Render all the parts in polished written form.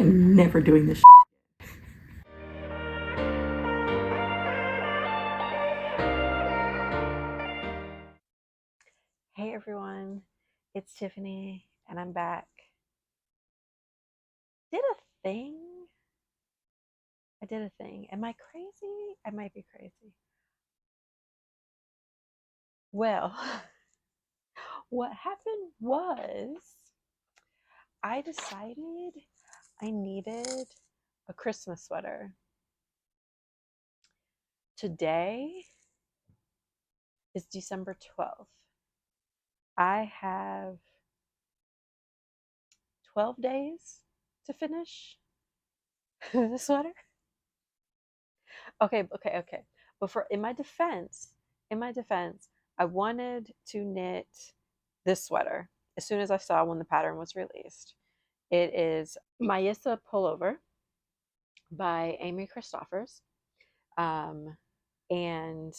am never doing this. Hey everyone, it's Tiffany and I'm back. Did a thing. I did a thing. Am I crazy? I might be crazy. Well, what happened was I decided I needed a Christmas sweater. Today is December 12th. I have 12 days to finish the sweater. Okay. But in my defense, I wanted to knit this sweater as soon as I saw when the pattern was released. It is Meissa Pullover by Amy Christoffers. Um, and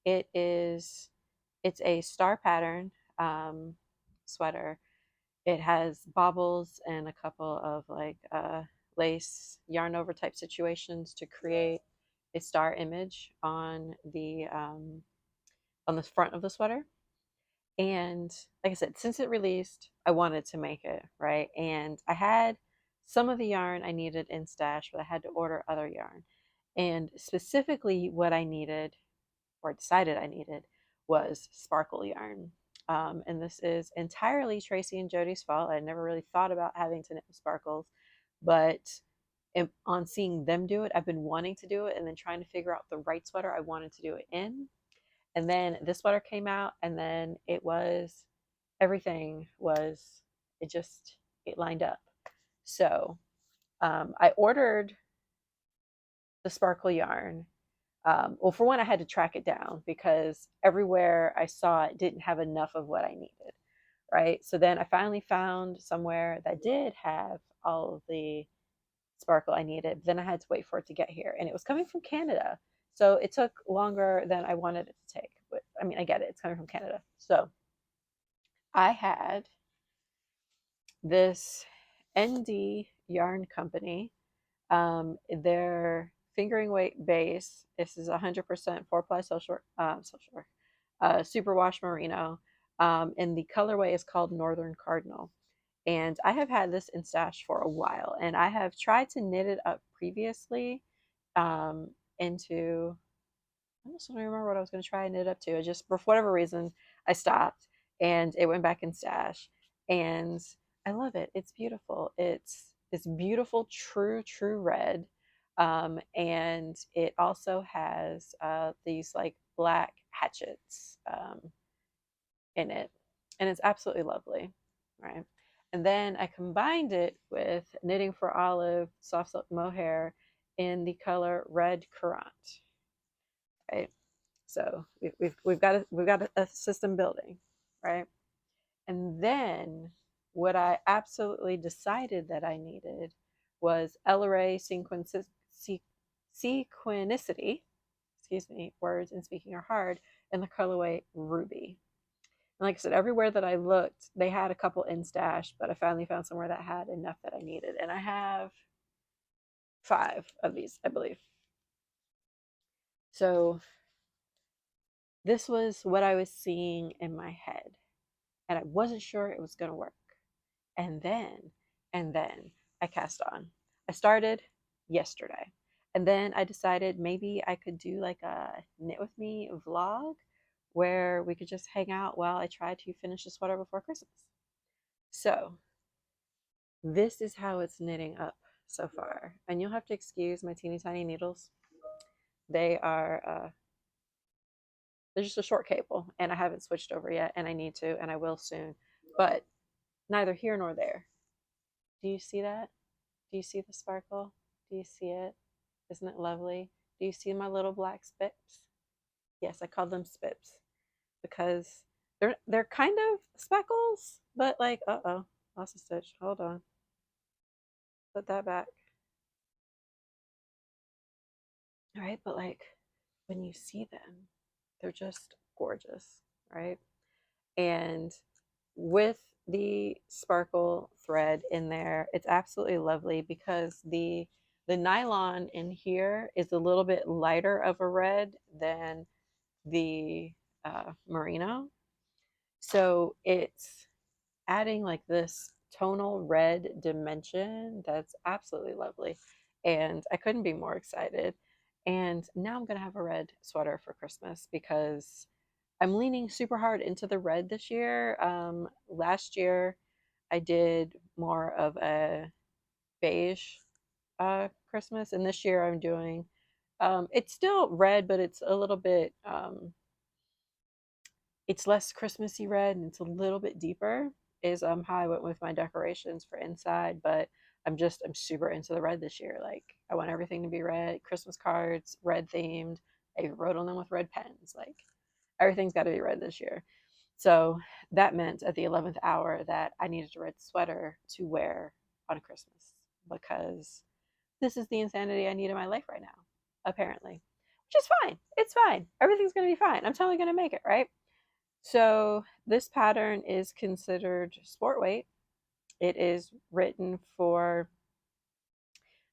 it's a star pattern sweater. It has baubles and a couple of like lace yarn over type situations to create a star image on the front of the sweater. And like I said, since it released, I wanted to make it, right? And I had some of the yarn I needed in stash, but I had to order other yarn. And specifically, what I needed or decided I needed was sparkle yarn. And this is entirely Tracy and Jody's fault. I never really thought about having to knit with sparkles, but on seeing them do it, I've been wanting to do it and then trying to figure out the right sweater I wanted to do it in. And then this sweater came out, and then everything was, it lined up. So I ordered the sparkle yarn. Well, for one, I had to track it down because everywhere I saw it didn't have enough of what I needed, right? So then I finally found somewhere that did have all of the sparkle I needed. Then I had to wait for it to get here, and it was coming from Canada. So it took longer than I wanted it to take. But I mean, I get it. It's coming from Canada. So I had this ND yarn company. Their fingering weight base. This is 100% 4-ply superwash merino. And the colorway is called Northern Cardinal. And I have had this in stash for a while, and I have tried to knit it up previously into. I almost don't remember what I was going to try and knit up to. I just, for whatever reason, I stopped, and it went back in stash. And I love it. It's beautiful. It's beautiful, true red. And it also has these like black hatchets in it, and it's absolutely lovely, right? And then I combined it with Knitting for Olive soft silk mohair in the color Red Courant, right? So we've got a system building, right? And then what I absolutely decided that I needed was LRA sequenicity. Excuse me, words and speaking are hard. In the colorway Ruby. And like I said, everywhere that I looked, they had a couple in stash, but I finally found somewhere that had enough that I needed. And I have 5 of these, I believe. So this was what I was seeing in my head. And I wasn't sure it was going to work. And then I cast on. I started yesterday. And then I decided maybe I could do like a knit with me vlog where we could just hang out while I try to finish the sweater before Christmas. So this is how it's knitting up so far. And you'll have to excuse my teeny tiny needles. They are they're just a short cable, and I haven't switched over yet, and I need to, and I will soon. But neither here nor there. Do you see that? Do you see the sparkle? Do you see it? Isn't it lovely? Do you see my little black spips? Yes, I call them spips because they're kind of speckles, but like, uh-oh, lost a stitch. Hold on. Put that back. All right, but like when you see them, they're just gorgeous, right? And with the sparkle thread in there. It's absolutely lovely because the nylon in here is a little bit lighter of a red than the merino. So it's adding like this tonal red dimension that's absolutely lovely. And I couldn't be more excited. And now I'm going to have a red sweater for Christmas because I'm leaning super hard into the red this year. Last year, I did more of a beige Christmas, and this year I'm doing it's still red, but it's a little bit it's less Christmassy red and it's a little bit deeper. Is how I went with my decorations for inside, but I'm super into the red this year. Like I want everything to be red. Christmas cards, red themed. I wrote on them with red pens. Like everything's got to be red this year. So that meant at the 11th hour that I needed a red sweater to wear on Christmas because this is the insanity I need in my life right now, apparently. Which is fine. It's fine. Everything's going to be fine. I'm totally going to make it, right? So this pattern is considered sport weight. It is written for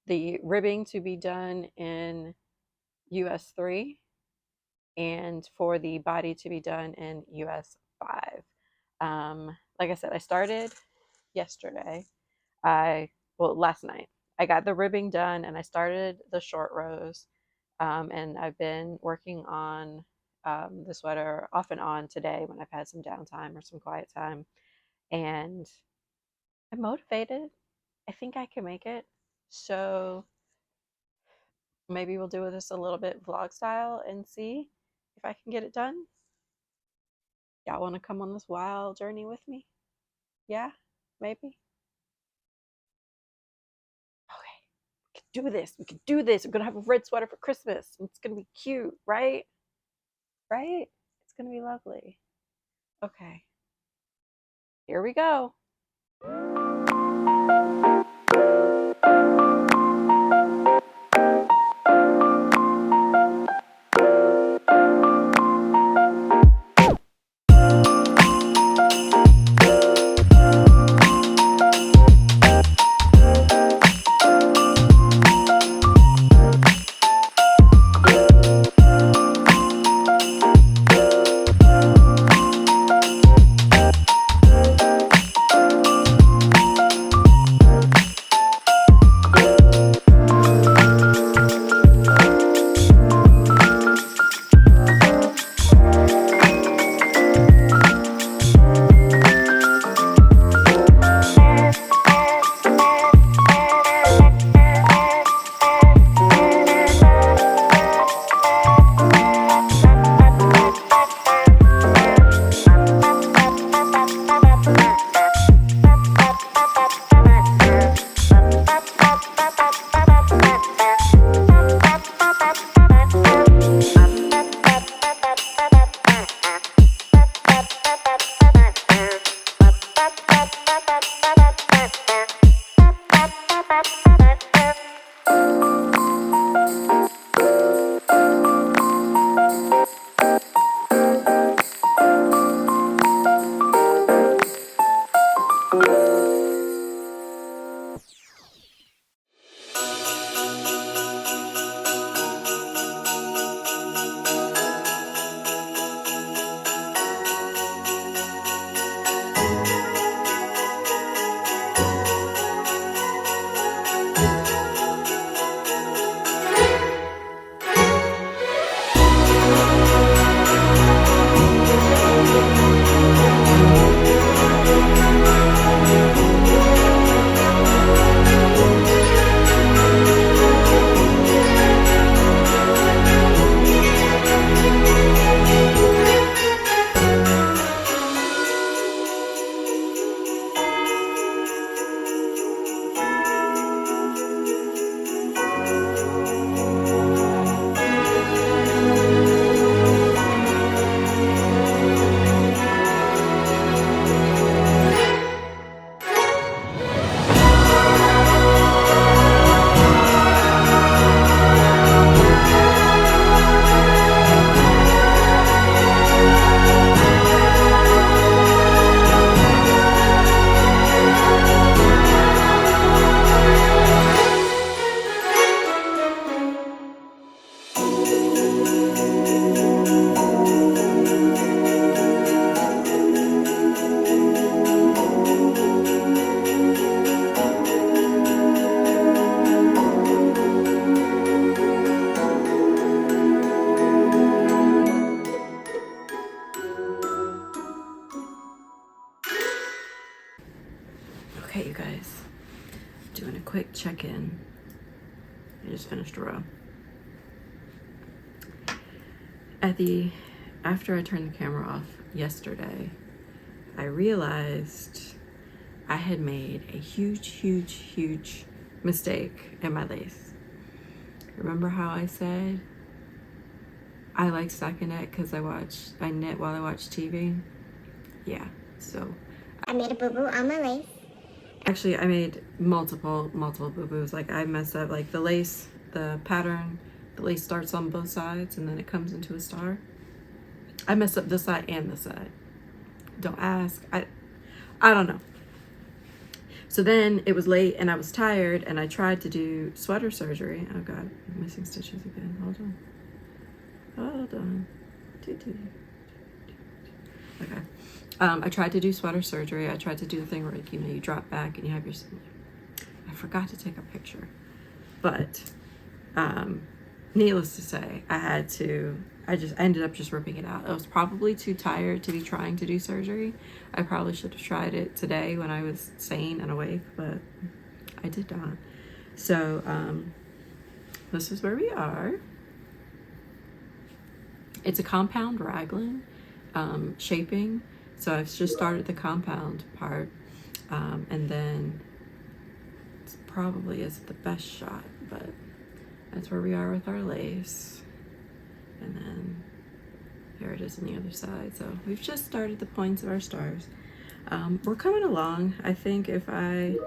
the ribbing to be done in US 3 and for the body to be done in US 5. Like I said, I started yesterday. Last night. I got the ribbing done and I started the short rows. And I've been working on the sweater off and on today when I've had some downtime or some quiet time. And I'm motivated. I think I can make it. So maybe we'll do this a little bit vlog style and see if I can get it done. Y'all want to come on this wild journey with me? Yeah, maybe. Okay, we can do this. We can do this. We're gonna have a red sweater for Christmas. It's gonna be cute, right? Right? It's gonna be lovely. Okay, here we go. check in. I just finished a row. After I turned the camera off yesterday, I realized I had made a huge mistake in my lace. Remember how I said I like stocking knit because I knit while I watch TV? Yeah, so I made a boo-boo on my lace. Actually, I made multiple boo-boos. Like, I messed up, like, the lace, the pattern, the lace starts on both sides and then it comes into a star. I messed up this side and this side. Don't ask. I don't know. So then it was late and I was tired and I tried to do sweater surgery. Oh God, I'm missing stitches again. Hold on. Okay. I tried to do sweater surgery. I tried to do the thing where, like, you know, you drop back and you have your, I forgot to take a picture, but needless to say, I ended up just ripping it out. I was probably too tired to be trying to do surgery. I probably should have tried it today when I was sane and awake, but I did not. So this is where we are. It's a compound raglan shaping. So I've just started the compound part, and then it probably isn't the best shot, but that's where we are with our lace. And then here it is on the other side. So we've just started the points of our stars. We're coming along. I think I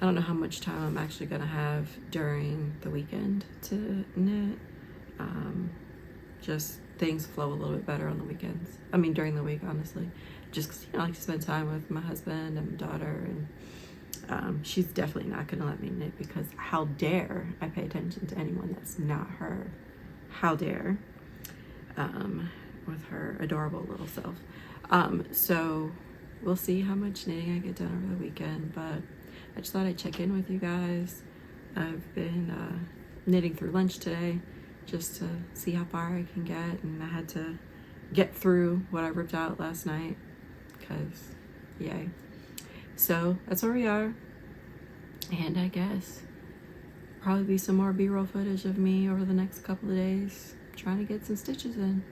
don't know how much time I'm actually gonna have during the weekend to knit. Just things flow a little bit better on the weekends. I mean, during the week, honestly. Just because, you know, I like to spend time with my husband and my daughter, and she's definitely not going to let me knit because how dare I pay attention to anyone that's not her. How dare, with her adorable little self. So we'll see how much knitting I get done over the weekend, but I just thought I'd check in with you guys. I've been knitting through lunch today just to see how far I can get, and I had to get through what I ripped out last night because yay. So that's where we are, and I guess probably be some more b-roll footage of me over the next couple of days trying to get some stitches in.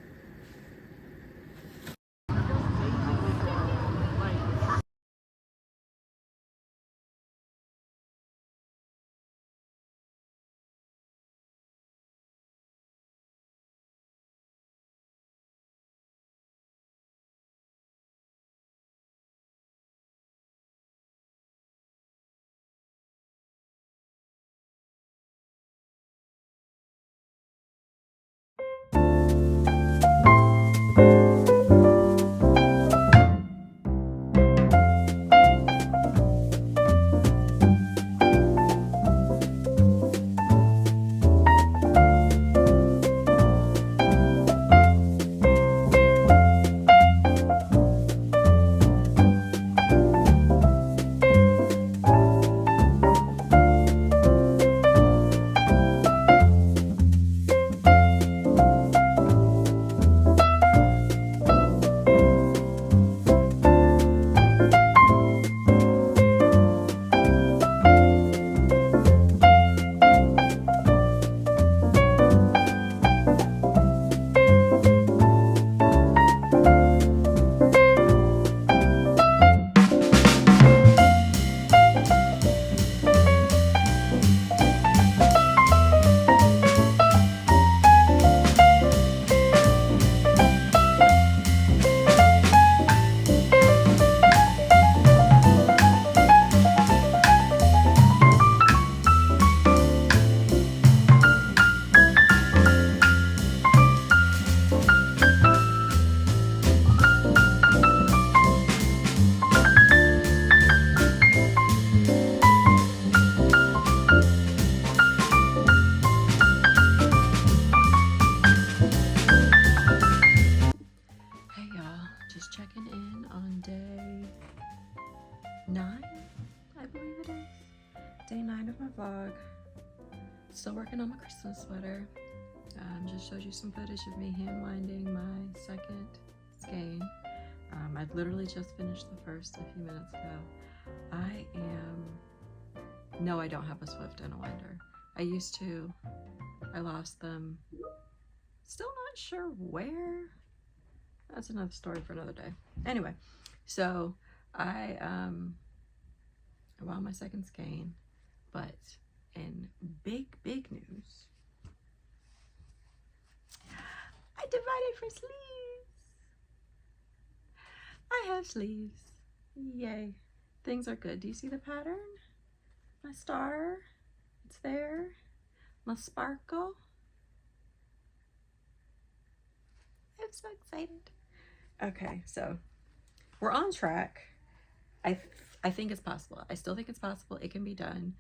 Still working on my Christmas sweater. Just showed you some footage of me hand winding my second skein. I literally just finished the first a few minutes ago. I am No, I don't have a Swift and a winder. I used to. I lost them. Still not sure where. That's another story for another day. Anyway, so I wound my second skein, but in big news, I divided for sleeves. I have sleeves. Yay. Things are good. Do you see the pattern? My star, it's there. My sparkle. I'm so excited. Okay, so we're on track. I think it's possible. I still think it's possible. It can be done.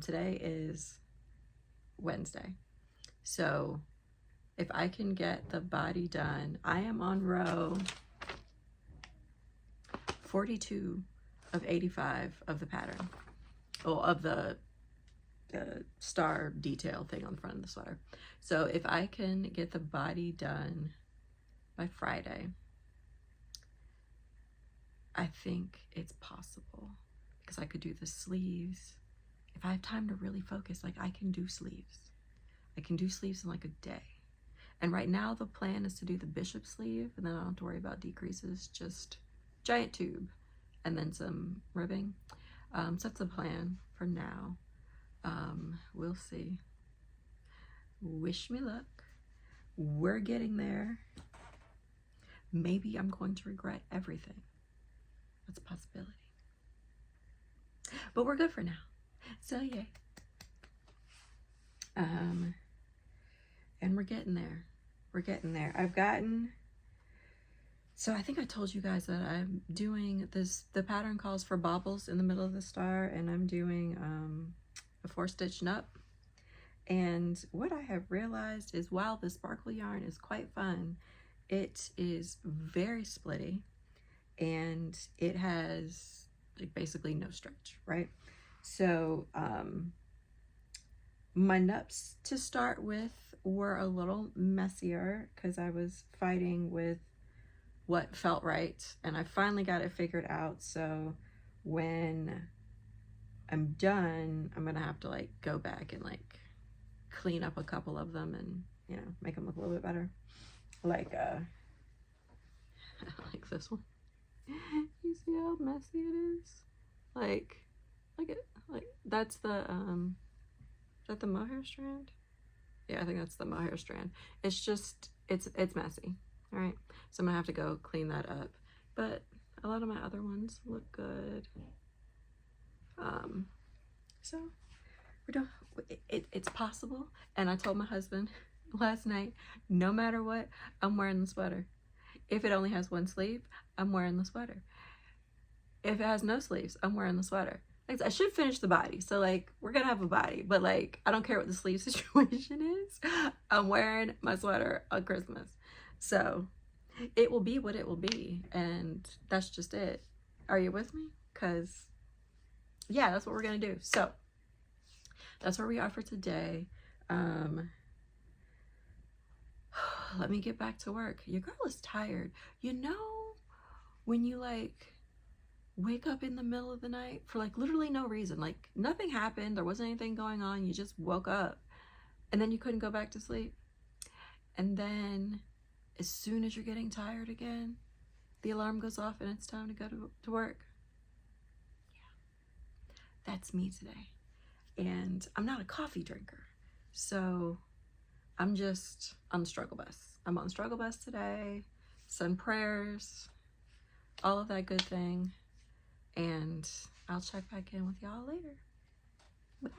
Today is Wednesday. So if I can get the body done, I am on row 42 of 85 of the pattern. Oh, of the star detail thing on the front of the sweater. So if I can get the body done by Friday, I think it's possible, because I could do the sleeves. If I have time to really focus, like, I can do sleeves. I can do sleeves in like a day. And right now the plan is to do the bishop sleeve, and then I don't have to worry about decreases, just giant tube and then some ribbing. So that's the plan for now. We'll see. Wish me luck. We're getting there. Maybe I'm going to regret everything. That's a possibility. But we're good for now. So yay. And we're getting there. We're getting there. So I think I told you guys that I'm doing this, the pattern calls for bobbles in the middle of the star, and I'm doing a 4-stitch nut. And what I have realized is, while the sparkle yarn is quite fun, it is very splitty, and it has like basically no stretch, right? So my nuts to start with were a little messier because I was fighting with what felt right, and I finally got it figured out. So when I'm done, I'm gonna have to like go back and like clean up a couple of them and, you know, make them look a little bit better. Like like this one. You see how messy it is? Like that's the is that the mohair strand? Yeah, I think that's the mohair strand. It's just it's messy. All right, so I'm gonna have to go clean that up, but a lot of my other ones look good. So we're done. It's possible. And I told my husband last night, no matter what, I'm wearing the sweater. If it only has one sleeve, I'm wearing the sweater. If it has no sleeves, I'm wearing the sweater. Like, I should finish the body, so like we're gonna have a body, but like I don't care what the sleeve situation is. I'm wearing my sweater on Christmas. So it will be what it will be, and that's just it. Are you with me? Because yeah, that's what we're gonna do. So that's where we are for today. Let me get back to work. Your girl is tired. You know when you like wake up in the middle of the night for like literally no reason, like nothing happened, there wasn't anything going on, you just woke up and then you couldn't go back to sleep, and then as soon as you're getting tired again, the alarm goes off and it's time to go to work. Yeah, that's me today. And I'm not a coffee drinker, so I'm just on the struggle bus. I'm on the struggle bus today. Send prayers, all of that good thing. And I'll check back in with y'all later. Bye.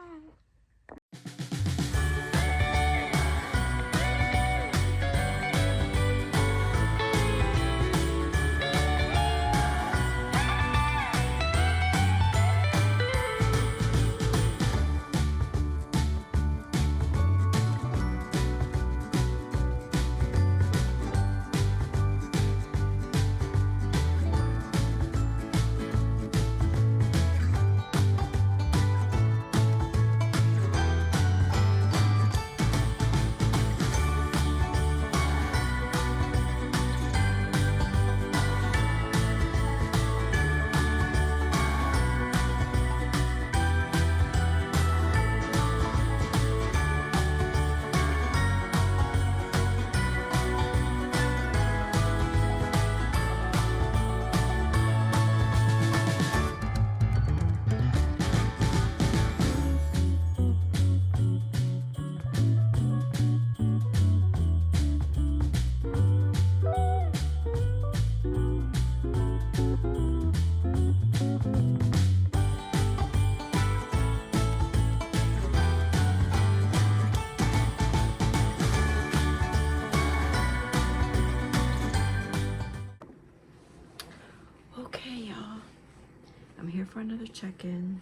here for another check-in.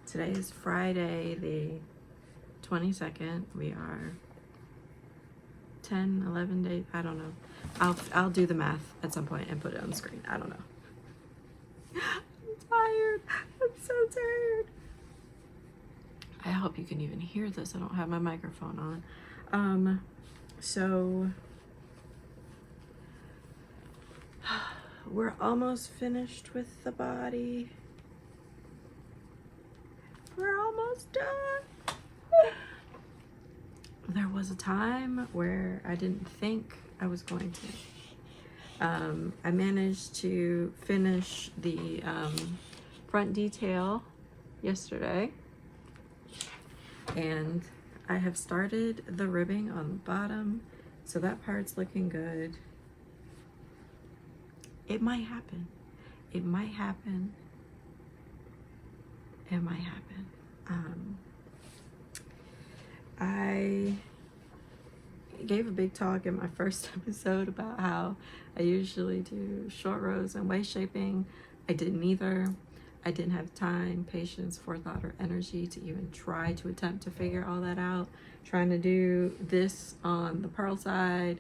Today is Friday, the 22nd. We are 10, 11 days. I don't know. I'll do the math at some point and put it on the screen. I don't know. I'm tired. I'm so tired. I hope you can even hear this. I don't have my microphone on. So we're almost finished with the body. We're almost done. There was a time where I didn't think I was going to. I managed to finish the front detail yesterday, and I have started the ribbing on the bottom, so that part's looking good. It might happen. It might happen. It might happen. I gave a big talk in my first episode about how I usually do short rows and waist shaping. I didn't either. I didn't have time, patience, forethought, or energy to even try to attempt to figure all that out. Trying to do this on the purl side,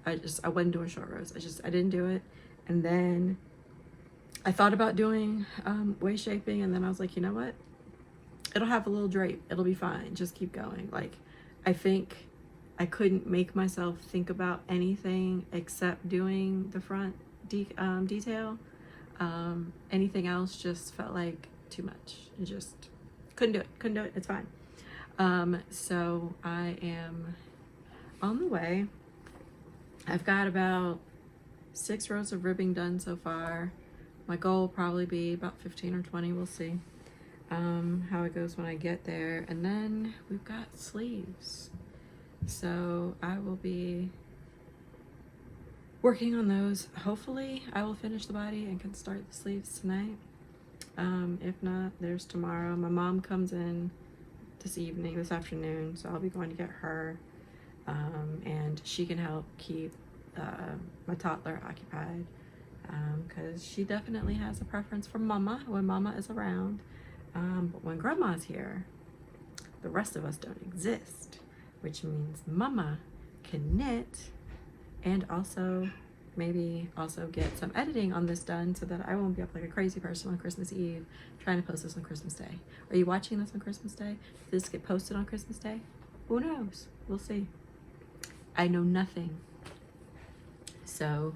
I wasn't doing short rows. I didn't do it. And then I thought about doing waist shaping, and then I was like, you know what? It'll have a little drape. It'll be fine. Just keep going. Like, I think I couldn't make myself think about anything except doing the front detail. Anything else just felt like too much. I just couldn't do it. It's fine. So I am on the way. I've got about 6 rows of ribbing done so far. My goal will probably be about 15 or 20. We'll see how it goes when I get there. And then we've got sleeves. So I will be working on those. Hopefully I will finish the body and can start the sleeves tonight. If not, there's tomorrow. My mom comes in this afternoon, so I'll be going to get her. And she can help keep my toddler occupied, because she definitely has a preference for mama when mama is around. But when grandma's here, the rest of us don't exist, which means mama can knit and also maybe get some editing on this done so that I won't be up like a crazy person on Christmas Eve trying to post this on Christmas Day. Are you watching this on Christmas Day? Did this get posted on Christmas Day? Who knows? We'll see. I know nothing. So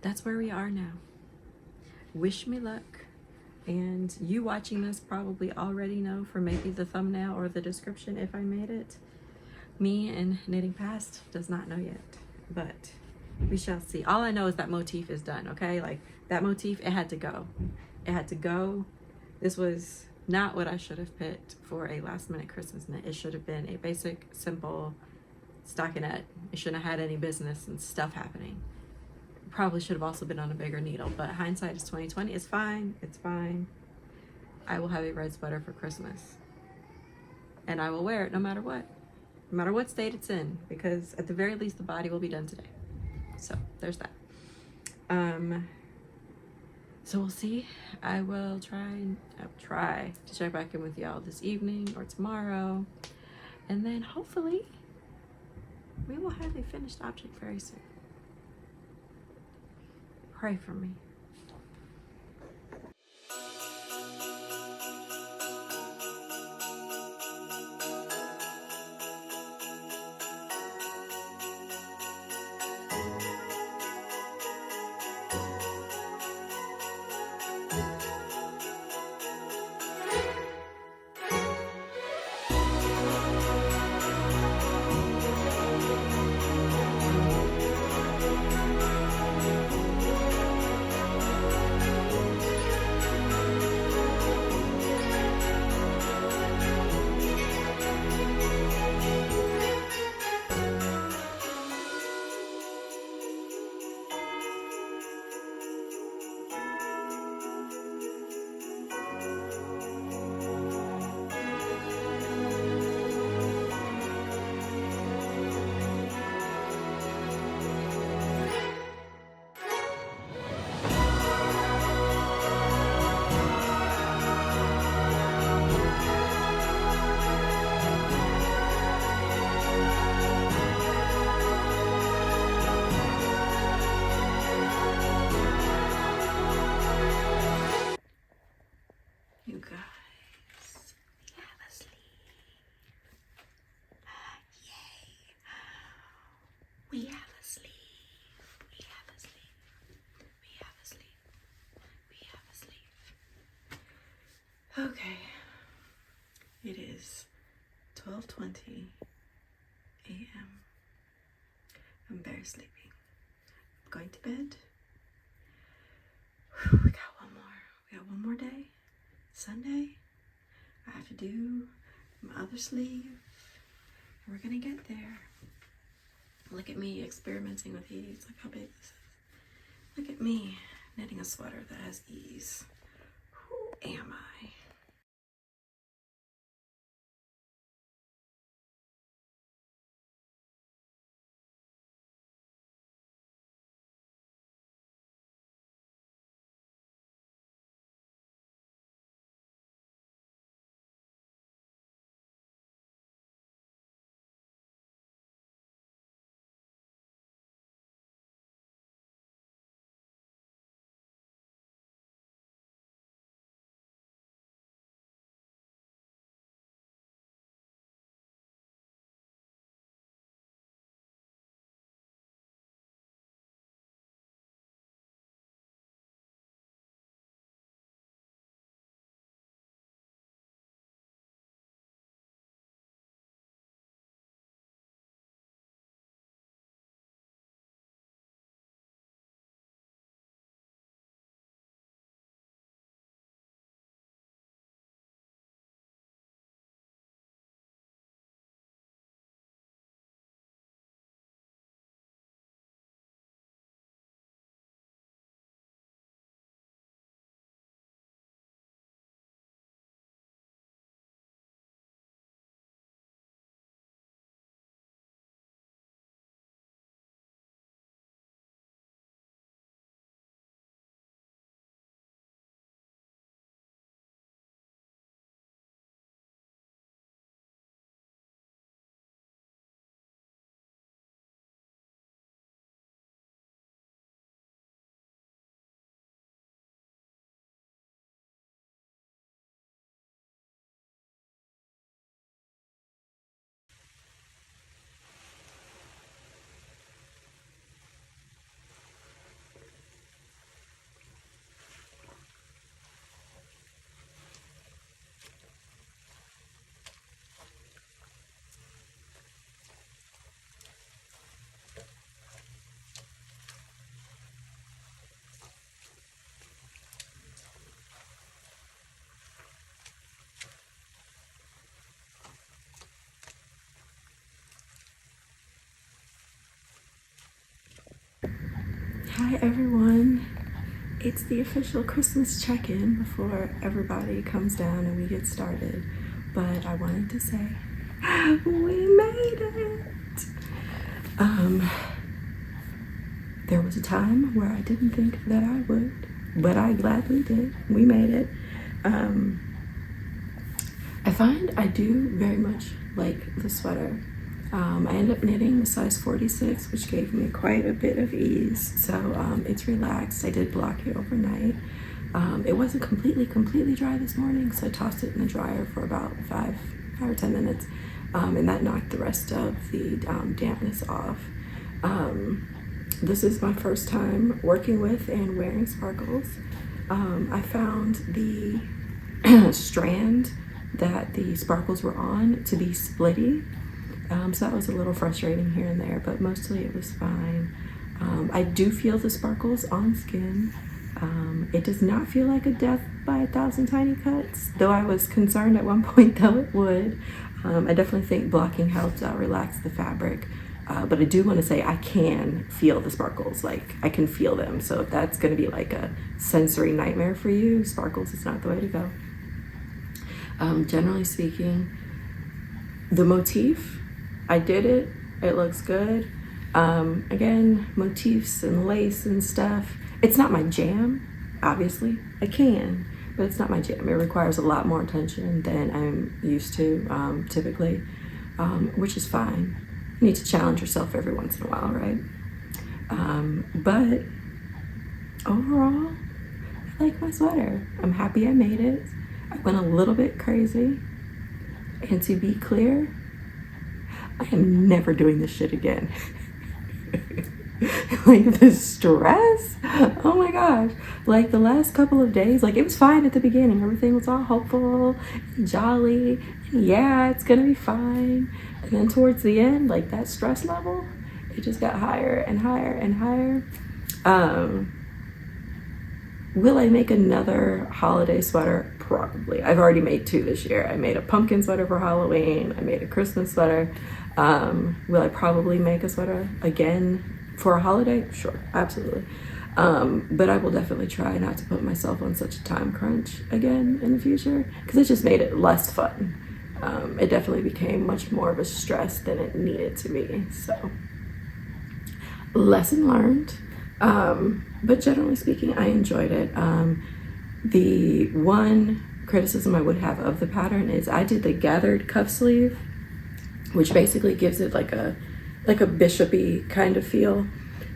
that's where we are now. Wish me luck. And you watching this probably already know from maybe the thumbnail or the description if I made it. Me and Knitting Past does not know yet, but we shall see. All I know is that motif is done, okay? Like, that motif, it had to go. It had to go. This was not what I should have picked for a last minute Christmas knit. It should have been a basic, simple stockinette. It shouldn't have had any business and stuff happening. Probably should have also been on a bigger needle, but hindsight is 2020. It's fine. It's fine. I will have a red sweater for Christmas, and I will wear it no matter what state it's in, because at the very least the body will be done today. So there's that. So we'll see. I will try to check back in with y'all this evening or tomorrow, and then hopefully we will have a finished object very soon. Pray for me. 12:20 a.m. I'm very sleepy. I'm going to bed. We got one more day. Sunday. I have to do my other sleeve. And we're gonna get there. Look at me experimenting with ease. Look how big this is. Look at me knitting a sweater that has ease. Who am I? Hi everyone. It's the official Christmas check-in before everybody comes down and we get started. But I wanted to say, we made it! There was a time where I didn't think that I would, but I gladly did. We made it. I find I do very much like the sweater. I ended up knitting a size 46, which gave me quite a bit of ease. So it's relaxed. I did block it overnight. It wasn't completely dry this morning, so I tossed it in the dryer for about 5 or 10 minutes, and that knocked the rest of the dampness off. This is my first time working with and wearing sparkles. I found the strand that the sparkles were on to be splitty. So that was a little frustrating here and there, but mostly it was fine. I do feel the sparkles on skin. It does not feel like a death by 1,000 tiny cuts, though I was concerned at one point though it would. I definitely think blocking helped relax the fabric, but I do want to say I can feel the sparkles, like I can feel them. So if that's going to be like a sensory nightmare for you, sparkles is not the way to go. Generally speaking, the motif, I did it. It looks good. Again, motifs and lace and stuff. It's not my jam, obviously. I can, but it's not my jam. It requires a lot more attention than I'm used to typically, which is fine. You need to challenge yourself every once in a while, right? But overall, I like my sweater. I'm happy I made it. I went a little bit crazy. And to be clear, I am never doing this shit again. Like the stress, oh my gosh. Like the last couple of days, like it was fine at the beginning. Everything was all hopeful and jolly. And yeah, it's gonna be fine. And then towards the end, like that stress level, it just got higher and higher and higher. Will I make another holiday sweater? Probably. I've already made 2 this year. I made a pumpkin sweater for Halloween. I made a Christmas sweater. Will I probably make a sweater again for a holiday? Sure, absolutely. But I will definitely try not to put myself on such a time crunch again in the future, because it just made it less fun. It definitely became much more of a stress than it needed to be. So, lesson learned. But generally speaking, I enjoyed it. The one criticism I would have of the pattern is I did the gathered cuff sleeve, which basically gives it like a bishopy kind of feel.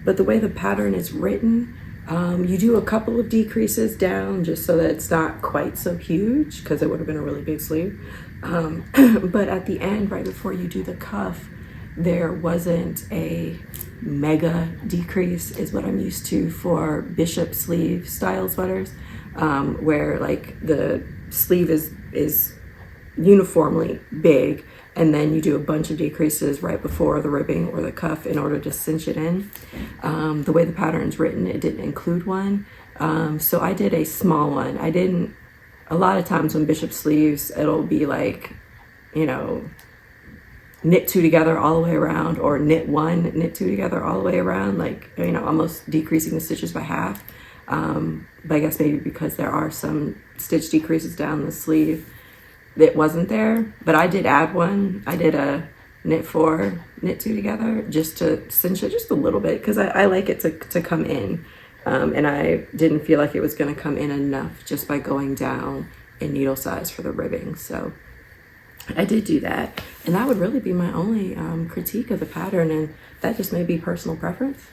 But the way the pattern is written, you do a couple of decreases down just so that it's not quite so huge, because it would have been a really big sleeve. But at the end, right before you do the cuff, there wasn't a mega decrease, is what I'm used to for bishop sleeve style sweaters, where like the sleeve is uniformly big, and then you do a bunch of decreases right before the ribbing or the cuff in order to cinch it in. The way the pattern's written, it didn't include one. So I did a small one. I didn't, a lot of times when bishop sleeves, it'll be like, you know, knit 2 together all the way around, or knit 1, knit 2 together all the way around, like, you know, almost decreasing the stitches by half. But I guess maybe because there are some stitch decreases down the sleeve, it wasn't there. But I did add one. I did a knit 4, knit 2 together, just to cinch it just a little bit, because I like it to come in. And I didn't feel like it was going to come in enough just by going down in needle size for the ribbing. So I did do that, and that would really be my only critique of the pattern, and that just may be personal preference.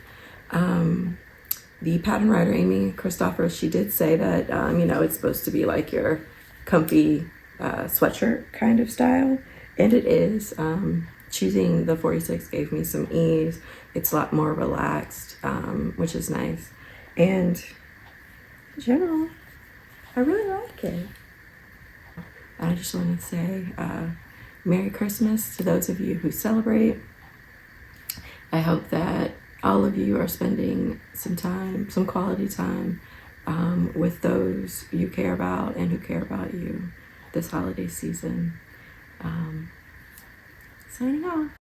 The pattern writer, Amy Christoffers, she did say that, you know, it's supposed to be like your comfy sweatshirt kind of style, and it is. Choosing the 46 gave me some ease. It's a lot more relaxed, which is nice, and in general, I really like it. I just want to say Merry Christmas to those of you who celebrate. I hope that all of you are spending some time, some quality time with those you care about and who care about you this holiday season. Signing off.